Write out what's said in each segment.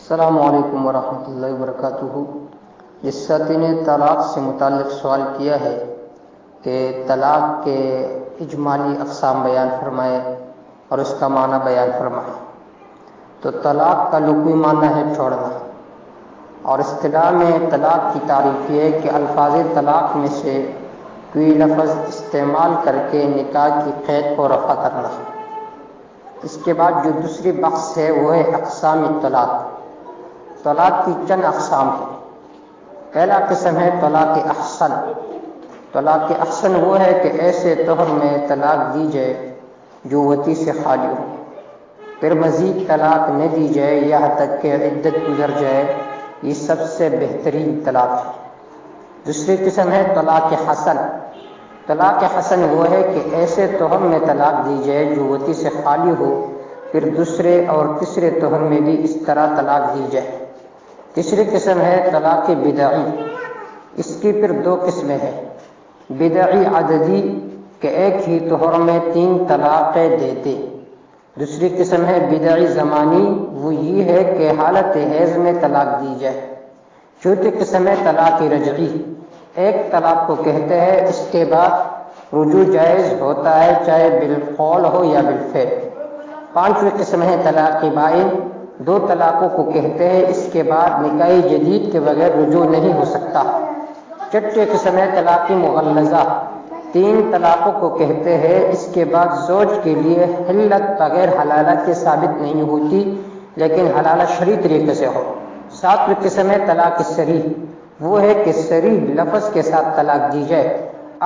السلام علیکم ورحمۃ اللہ وبرکاتہ۔ جس ساتھی نے طلاق سے متعلق سوال کیا ہے کہ طلاق کے اجمالی اقسام بیان فرمائے اور اس کا معنی بیان فرمائے، تو طلاق کا لغوی معنی ہے چھوڑنا، اور اصطلاح میں طلاق کی تعریف یہ ہے کہ الفاظ طلاق میں سے کوئی لفظ استعمال کر کے نکاح کی قید کو رفع کرنا۔ اس کے بعد جو دوسری بحث ہے وہ ہے اقسام طلاق۔ طلاق کی چند اقسام ہیں۔ پہلا قسم ہے طلاق احسن۔ طلاق احسن وہ ہے کہ ایسے طہر میں طلاق دی جائے جو وطی سے خالی ہو، پھر مزید طلاق نہ دی جائے یہاں تک کہ عدت گزر جائے، یہ سب سے بہترین طلاق ہے۔ دوسری قسم ہے طلاق حسن۔ طلاق حسن وہ ہے کہ ایسے طہر میں طلاق دی جائے جو وطی سے خالی ہو، پھر دوسرے اور تیسرے طہر میں بھی اس طرح طلاق دی جائے۔ تیسری قسم ہے طلاق بدعی۔ اس کی پھر دو قسمیں ہیں، بدعی عددی کہ ایک ہی طہر میں 3 طلاقیں دیتے۔ دوسری قسم ہے بدعی زمانی، وہ یہ ہے کہ حالت حیض میں طلاق دی جائے۔ چوتھی قسم ہے طلاق رجعی، ایک طلاق کو کہتے ہیں، اس کے بعد رجوع جائز ہوتا ہے چاہے بالقول ہو یا بالفعل۔ پانچویں قسم ہے طلاق بائن، 2 طلاقوں کو کہتے ہیں، اس کے بعد نکاح جدید کے بغیر رجوع نہیں ہو سکتا۔ چھٹی قسم ہے طلاق مغلظہ، 3 طلاقوں کو کہتے ہیں، اس کے بعد زوج کے لیے حلت بغیر حلالہ کے ثابت نہیں ہوتی، لیکن حلالہ شرعی طریقے سے ہو۔ 7ویں قسم ہے طلاق صریح، وہ ہے کہ صریح لفظ کے ساتھ طلاق دی جائے۔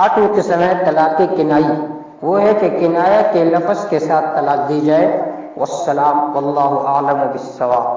8ویں قسم ہے طلاق کنائی، وہ ہے کہ کنایہ کے لفظ کے ساتھ طلاق دی جائے۔ والسلام واللہ اعلم بالصواب۔